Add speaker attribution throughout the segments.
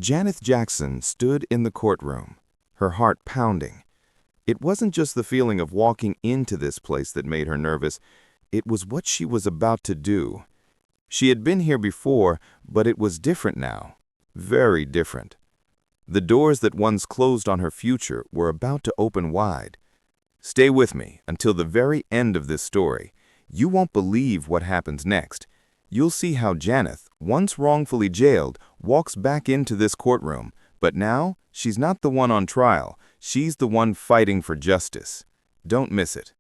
Speaker 1: Janeth Jackson stood in the courtroom, her heart pounding. It wasn't just the feeling of walking into this place that made her nervous. It was what she was about to do. She had been here before, but it was different now. Very different. The doors that once closed on her future were about to open wide. Stay with me until the very end of this story. You won't believe what happens next. You'll see how Janeth, once wrongfully jailed, walks back into this courtroom, but now she's not the one on trial. She's the one fighting for justice. Don't miss it.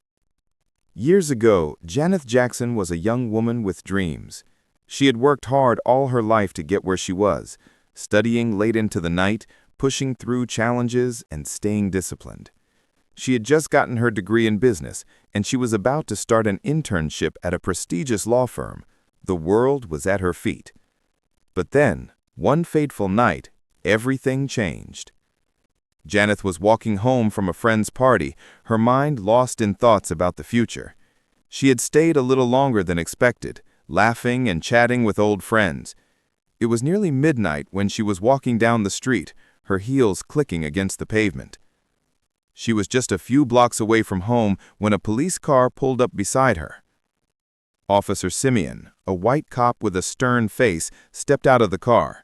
Speaker 1: Years ago, Janeth Jackson was a young woman with dreams. She had worked hard all her life to get where she was, studying late into the night, pushing through challenges, and staying disciplined. She had just gotten her degree in business, and she was about to start an internship at a prestigious law firm. The world was at her feet. But then, one fateful night, everything changed. Janeth was walking home from a friend's party, her mind lost in thoughts about the future. She had stayed a little longer than expected, laughing and chatting with old friends. It was nearly midnight when she was walking down the street, her heels clicking against the pavement. She was just a few blocks away from home when a police car pulled up beside her. Officer Simeon, a white cop with a stern face, stepped out of the car.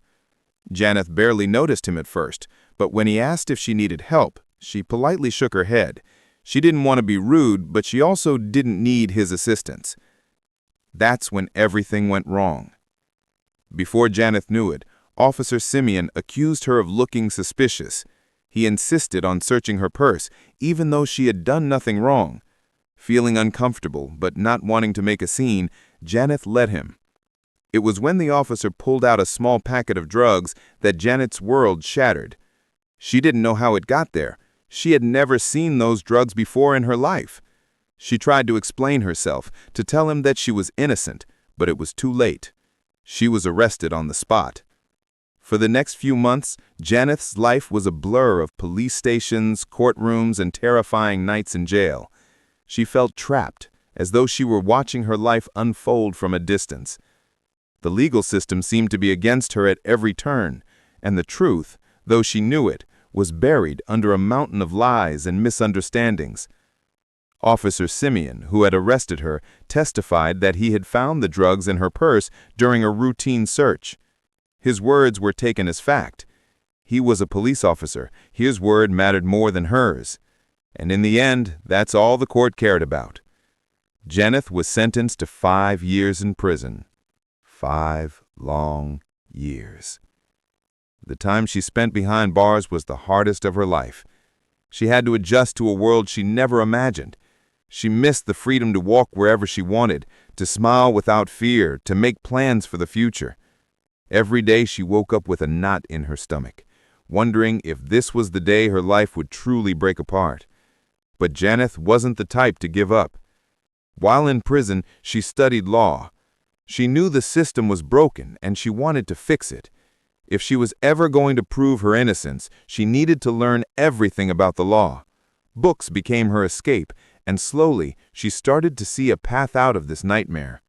Speaker 1: Janeth barely noticed him at first, but when he asked if she needed help, she politely shook her head. She didn't want to be rude, but she also didn't need his assistance. That's when everything went wrong. Before Janeth knew it, Officer Simeon accused her of looking suspicious. He insisted on searching her purse, even though she had done nothing wrong. Feeling uncomfortable, but not wanting to make a scene, Janeth let him. It was when the officer pulled out a small packet of drugs that Janeth's world shattered. She didn't know how it got there. She had never seen those drugs before in her life. She tried to explain herself, to tell him that she was innocent, but it was too late. She was arrested on the spot. For the next few months, Janeth's life was a blur of police stations, courtrooms, and terrifying nights in jail. She felt trapped, as though she were watching her life unfold from a distance. The legal system seemed to be against her at every turn, and the truth, though she knew it, was buried under a mountain of lies and misunderstandings. Officer Simeon, who had arrested her, testified that he had found the drugs in her purse during a routine search. His words were taken as fact. He was a police officer. His word mattered more than hers. And in the end, that's all the court cared about. Janeth was sentenced to 5 years in prison. 5 long years. The time she spent behind bars was the hardest of her life. She had to adjust to a world she never imagined. She missed the freedom to walk wherever she wanted, to smile without fear, to make plans for the future. Every day she woke up with a knot in her stomach, wondering if this was the day her life would truly break apart. But Janeth wasn't the type to give up. While in prison, she studied law. She knew the system was broken and she wanted to fix it. If she was ever going to prove her innocence, she needed to learn everything about the law. Books became her escape, and slowly she started to see a path out of this nightmare.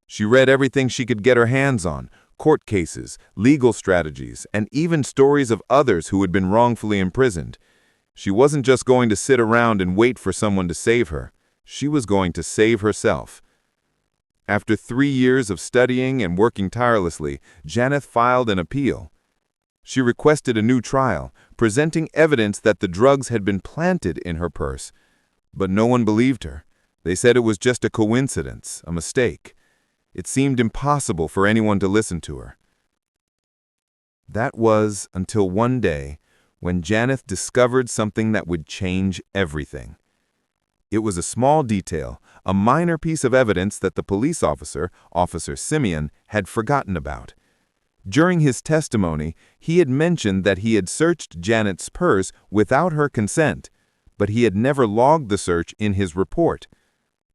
Speaker 1: She read everything she could get her hands on: court cases, legal strategies, and even stories of others who had been wrongfully imprisoned. She wasn't just going to sit around and wait for someone to save her. She was going to save herself. After 3 years of studying and working tirelessly, Janeth filed an appeal. She requested a new trial, presenting evidence that the drugs had been planted in her purse. But no one believed her. They said it was just a coincidence, a mistake. It seemed impossible for anyone to listen to her. That was until one day when Janeth discovered something that would change everything. It was a small detail, a minor piece of evidence that the police officer, Officer Simeon, had forgotten about. During his testimony, he had mentioned that he had searched Janeth's purse without her consent, but he had never logged the search in his report.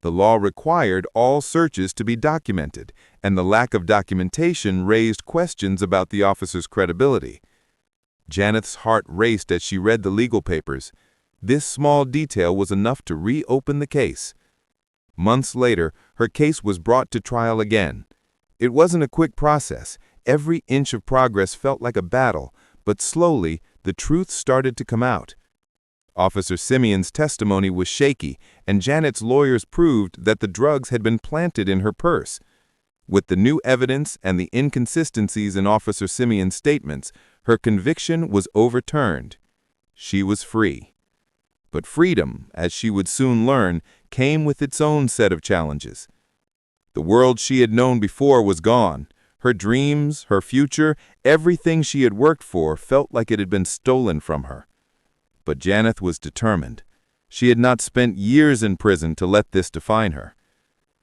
Speaker 1: The law required all searches to be documented, and the lack of documentation raised questions about the officer's credibility. Janeth's heart raced as she read the legal papers. This small detail was enough to reopen the case. Months later, her case was brought to trial again. It wasn't a quick process. Every inch of progress felt like a battle, but slowly, the truth started to come out. Officer Simeon's testimony was shaky, and Janet's lawyers proved that the drugs had been planted in her purse. With the new evidence and the inconsistencies in Officer Simeon's statements, her conviction was overturned. She was free. But freedom, as she would soon learn, came with its own set of challenges. The world she had known before was gone. Her dreams, her future, everything she had worked for felt like it had been stolen from her. But Janet was determined. She had not spent years in prison to let this define her.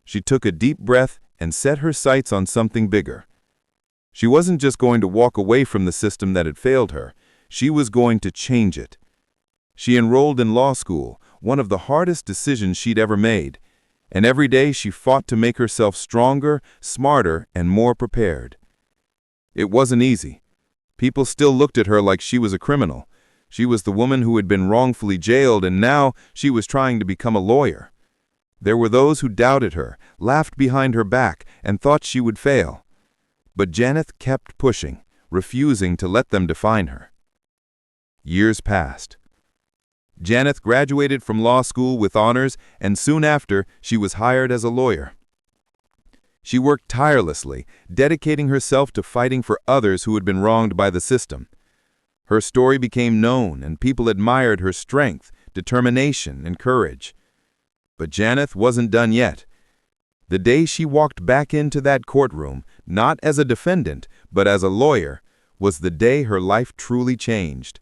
Speaker 1: She took a deep breath and set her sights on something bigger. She wasn't just going to walk away from the system that had failed her. She was going to change it. She enrolled in law school, one of the hardest decisions she'd ever made, and every day she fought to make herself stronger, smarter, and more prepared. It wasn't easy. People still looked at her like she was a criminal. She was the woman who had been wrongfully jailed, and now she was trying to become a lawyer. There were those who doubted her, laughed behind her back, and thought she would fail. But Janet kept pushing, refusing to let them define her. Years passed. Janet graduated from law school with honors, and soon after, she was hired as a lawyer. She worked tirelessly, dedicating herself to fighting for others who had been wronged by the system. Her story became known, and people admired her strength, determination, and courage. But Janet wasn't done yet. The day she walked back into that courtroom, not as a defendant, but as a lawyer, was the day her life truly changed.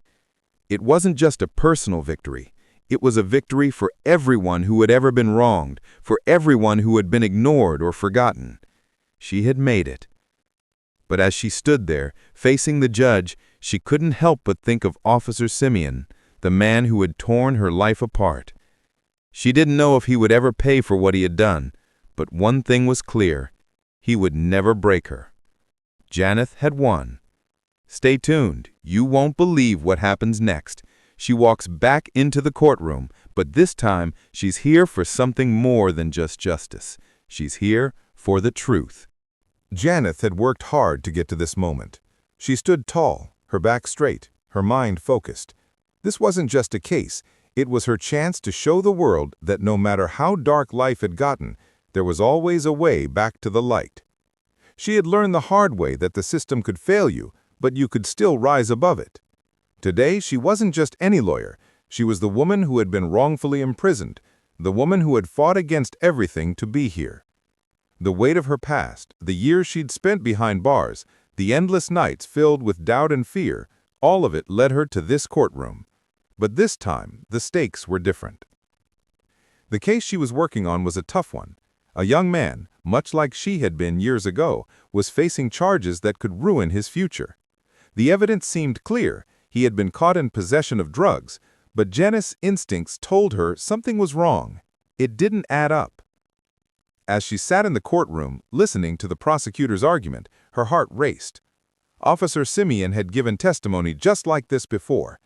Speaker 1: It wasn't just a personal victory. It was a victory for everyone who had ever been wronged, for everyone who had been ignored or forgotten. She had made it. But as she stood there, facing the judge, she couldn't help but think of Officer Simeon, the man who had torn her life apart. She didn't know if he would ever pay for what he had done, but one thing was clear: he would never break her. Janet had won. Stay tuned. You won't believe what happens next. She walks back into the courtroom, but this time she's here for something more than just justice. She's here for the truth.
Speaker 2: Janet had worked hard to get to this moment. She stood tall, her back straight, her mind focused. This wasn't just a case. It was her chance to show the world that no matter how dark life had gotten, there was always a way back to the light. She had learned the hard way that the system could fail you, but you could still rise above it. Today, she wasn't just any lawyer. She was the woman who had been wrongfully imprisoned, the woman who had fought against everything to be here. The weight of her past, the years she'd spent behind bars, the endless nights filled with doubt and fear, all of it led her to this courtroom. But this time, the stakes were different. The case she was working on was a tough one. A young man, much like she had been years ago, was facing charges that could ruin his future. The evidence seemed clear. He had been caught in possession of drugs, but Janet's instincts told her something was wrong. It didn't add up. As she sat in the courtroom, listening to the prosecutor's argument, her heart raced. Officer Simeon had given testimony just like this before.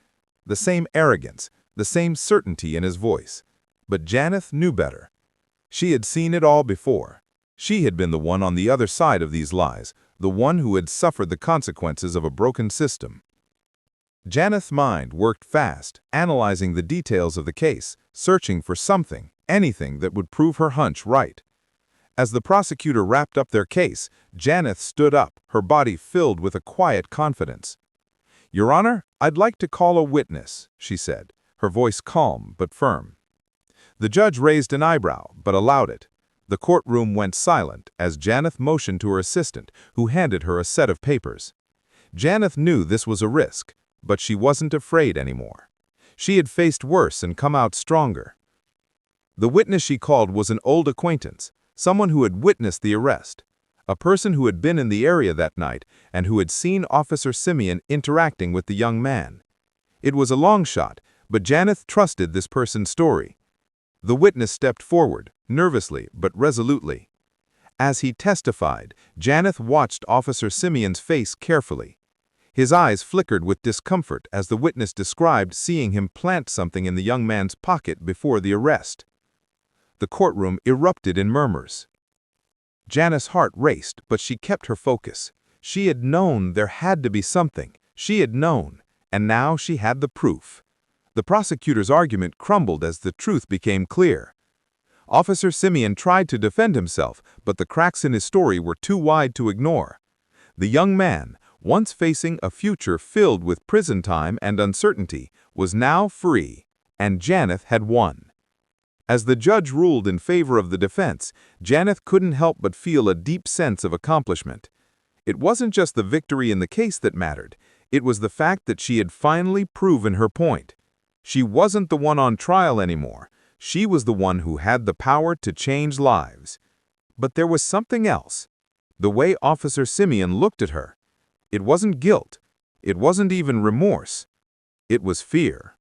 Speaker 2: The same arrogance, the same certainty in his voice. But Janet knew better. She had seen it all before. She had been the one on the other side of these lies, the one who had suffered the consequences of a broken system. Janet's mind worked fast, analyzing the details of the case, searching for something, anything that would prove her hunch right. As the prosecutor wrapped up their case, Janet stood up, her body filled with a quiet confidence. "Your Honor, I'd like to call a witness," she said, her voice calm but firm. The judge raised an eyebrow, but allowed it. The courtroom went silent as Janet motioned to her assistant, who handed her a set of papers. Janet knew this was a risk, but she wasn't afraid anymore. She had faced worse and come out stronger. The witness she called was an old acquaintance, someone who had witnessed the arrest, a person who had been in the area that night and who had seen Officer Simeon interacting with the young man. It was a long shot, but Janet trusted this person's story. The witness stepped forward, nervously but resolutely. As he testified, Janet watched Officer Simeon's face carefully. His eyes flickered with discomfort as the witness described seeing him plant something in the young man's pocket before the arrest. The courtroom erupted in murmurs. Janet's heart raced, but she kept her focus. She had known there had to be something. She had known, and now she had the proof. The prosecutor's argument crumbled as the truth became clear. Officer Simeon tried to defend himself, but the cracks in his story were too wide to ignore. The young man, once facing a future filled with prison time and uncertainty, was now free, and Janeth had won. As the judge ruled in favor of the defense, Janeth couldn't help but feel a deep sense of accomplishment. It wasn't just the victory in the case that mattered, it was the fact that she had finally proven her point. She wasn't the one on trial anymore. She was the one who had the power to change lives. But there was something else. The way Officer Simeon looked at her. It wasn't guilt. It wasn't even remorse. It was fear.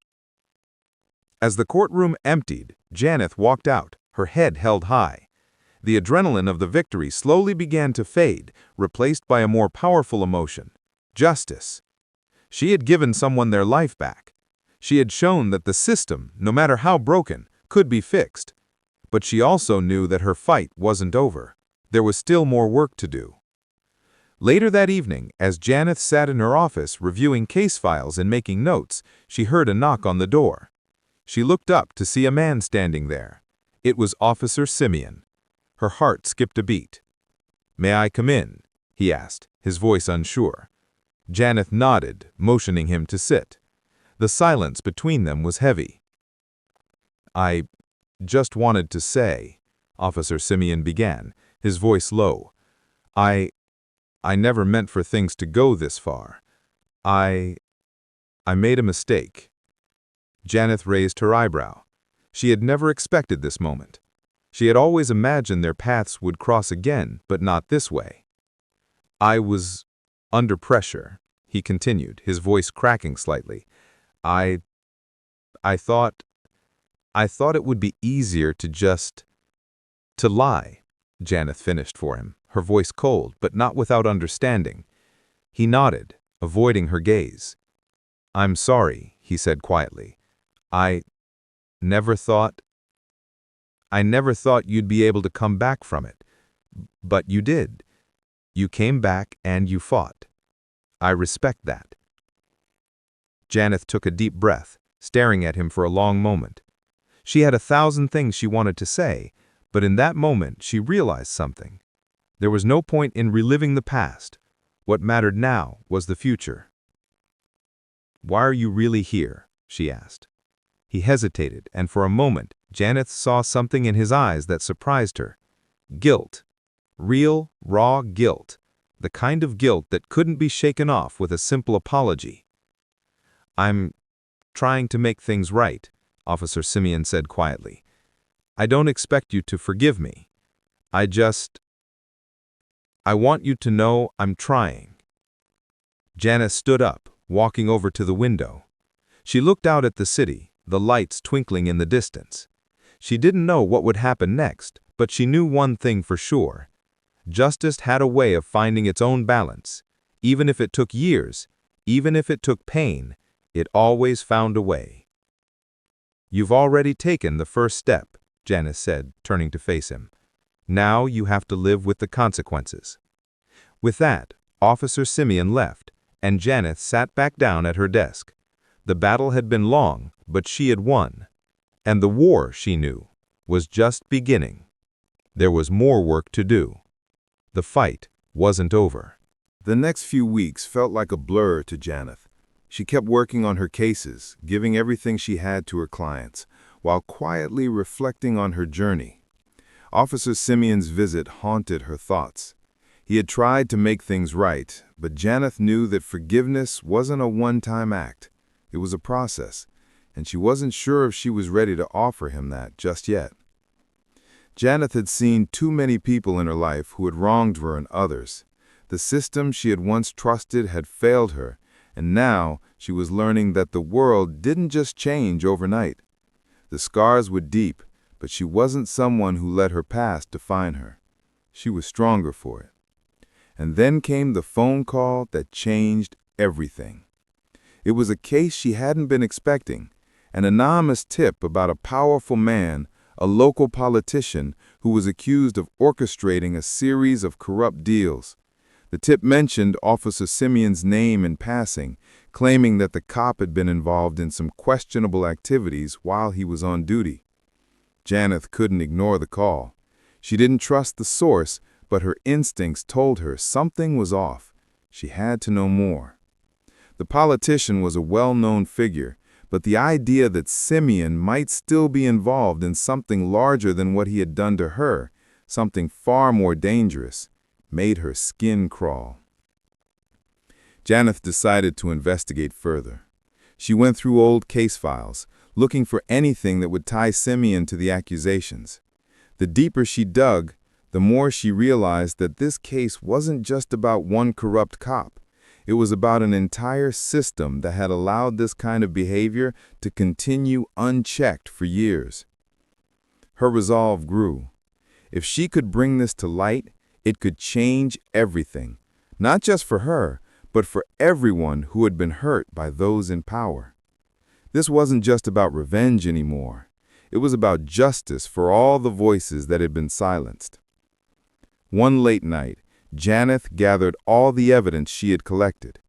Speaker 2: As the courtroom emptied, Janeth walked out, her head held high. The adrenaline of the victory slowly began to fade, replaced by a more powerful emotion: justice. She had given someone their life back. She had shown that the system, no matter how broken, could be fixed. But she also knew that her fight wasn't over. There was still more work to do. Later that evening, as Janeth sat in her office reviewing case files and making notes, she heard a knock on the door. She looked up to see a man standing there. It was Officer Simeon. Her heart skipped a beat. "May I come in?" he asked, his voice unsure. Janeth nodded, motioning him to sit. The silence between them was heavy. "I just wanted to say," Officer Simeon began, his voice low, I never meant for things to go this far. I made a mistake." Janeth raised her eyebrow. She had never expected this moment. She had always imagined their paths would cross again, but not this way. "I was under pressure," he continued, his voice cracking slightly. I thought it would be easier to lie," Janeth finished for him, her voice cold, but not without understanding. He nodded, avoiding her gaze. "I'm sorry," he said quietly. I never thought you'd be able to come back from it. But you did. You came back and you fought. I respect that." Janeth took a deep breath, staring at him for a long moment. She had 1,000 things she wanted to say, but in that moment she realized something. There was no point in reliving the past. What mattered now was the future. "Why are you really here?" she asked. He hesitated, and for a moment, Janeth saw something in his eyes that surprised her. Guilt. Real, raw guilt. The kind of guilt that couldn't be shaken off with a simple apology. "I'm trying to make things right," Officer Simeon said quietly. "I don't expect you to forgive me. I want you to know I'm trying." Janeth stood up, walking over to the window. She looked out at the city, the lights twinkling in the distance. She didn't know what would happen next, but she knew one thing for sure. Justice had a way of finding its own balance. Even if it took years, even if it took pain, it always found a way. "You've already taken the first step," Janeth said, turning to face him. "Now you have to live with the consequences." With that, Officer Simeon left, and Janeth sat back down at her desk. The battle had been long, but she had won. And the war, she knew, was just beginning. There was more work to do. The fight wasn't over.
Speaker 1: The next few weeks felt like a blur to Janeth. She kept working on her cases, giving everything she had to her clients, while quietly reflecting on her journey. Officer Simeon's visit haunted her thoughts. He had tried to make things right, but Janeth knew that forgiveness wasn't a one-time act. It was a process, and she wasn't sure if she was ready to offer him that just yet. Janeth had seen too many people in her life who had wronged her and others. The system she had once trusted had failed her, and now she was learning that the world didn't just change overnight. The scars were deep, but she wasn't someone who let her past define her. She was stronger for it. And then came the phone call that changed everything. It was a case she hadn't been expecting, an anonymous tip about a powerful man, a local politician, who was accused of orchestrating a series of corrupt deals.
Speaker 2: The tip mentioned Officer Simeon's name in passing, claiming that the cop had been involved in some questionable activities while he was on duty. Janeth couldn't ignore the call. She didn't trust the source, but her instincts told her something was off. She had to know more. The politician was a well-known figure, but the idea that Simeon might still be involved in something larger than what he had done to her, something far more dangerous, made her skin crawl. Janeth decided to investigate further. She went through old case files, looking for anything that would tie Simeon to the accusations. The deeper she dug, the more she realized that this case wasn't just about one corrupt cop. It was about an entire system that had allowed this kind of behavior to continue unchecked for years. Her resolve grew. If she could bring this to light, it could change everything, not just for her, but for everyone who had been hurt by those in power. This wasn't just about revenge anymore. It was about justice for all the voices that had been silenced. One late night, Janeth gathered all the evidence she had collected.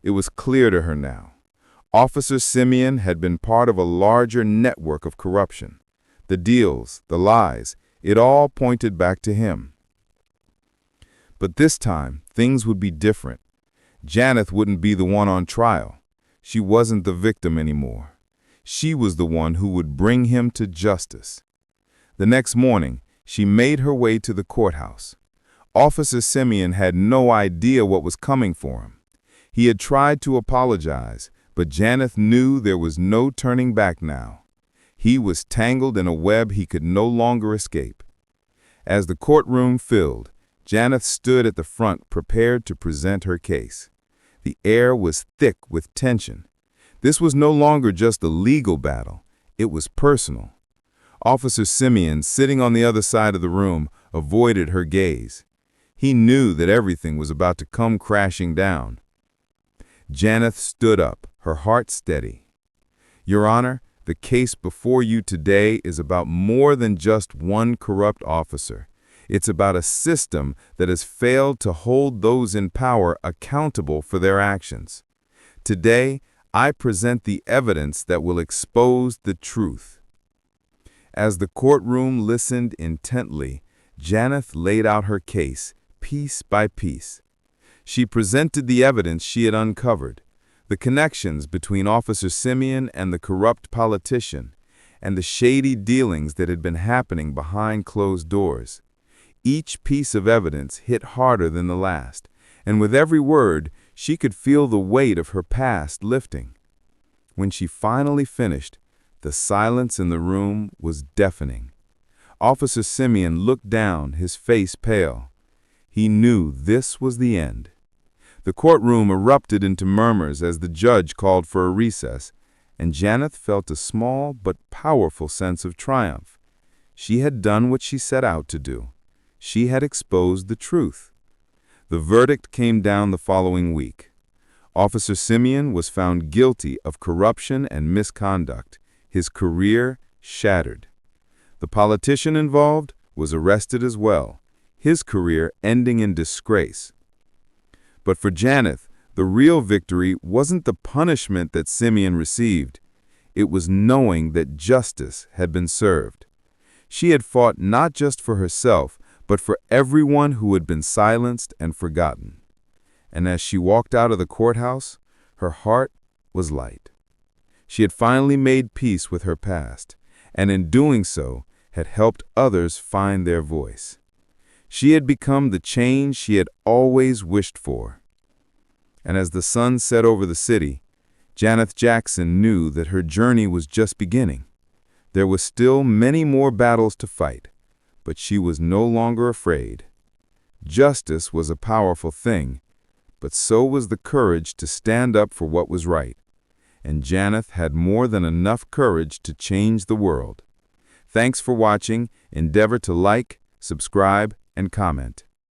Speaker 2: It was clear to her now. Officer Simeon had been part of a larger network of corruption. The deals, the lies, it all pointed back to him. But this time, things would be different. Janeth wouldn't be the one on trial. She wasn't the victim anymore. She was the one who would bring him to justice. The next morning, she made her way to the courthouse. Officer Simeon had no idea what was coming for him. He had tried to apologize, but Janeth knew there was no turning back now. He was tangled in a web he could no longer escape. As the courtroom filled, Janeth stood at the front prepared to present her case. The air was thick with tension. This was no longer just a legal battle. It was personal. Officer Simeon, sitting on the other side of the room, avoided her gaze. He knew that everything was about to come crashing down. Janeth stood up, her heart steady. "Your Honor, the case before you today is about more than just one corrupt officer. It's about a system that has failed to hold those in power accountable for their actions. Today, I present the evidence that will expose the truth." As the courtroom listened intently, Janeth laid out her case, piece by piece. She presented the evidence she had uncovered, the connections between Officer Simeon and the corrupt politician, and the shady dealings that had been happening behind closed doors. Each piece of evidence hit harder than the last, and with every word, she could feel the weight of her past lifting. When she finally finished, the silence in the room was deafening. Officer Simeon looked down, his face pale. He knew this was the end. The courtroom erupted into murmurs as the judge called for a recess, and Janeth felt a small but powerful sense of triumph. She had done what she set out to do. She had exposed the truth. The verdict came down the following week. Officer Simeon was found guilty of corruption and misconduct, his career shattered. The politician involved was arrested as well, his career ending in disgrace. But for Janeth, the real victory wasn't the punishment that Simeon received. It was knowing that justice had been served. She had fought not just for herself, but for everyone who had been silenced and forgotten. And as she walked out of the courthouse, her heart was light. She had finally made peace with her past, and in doing so, had helped others find their voice. She had become the change she had always wished for. And as the sun set over the city, Janeth Jackson knew that her journey was just beginning. There were still many more battles to fight, but she was no longer afraid. Justice was a powerful thing, but so was the courage to stand up for what was right. And Janeth had more than enough courage to change the world. Thanks for watching. Endeavor to like, subscribe, and comment.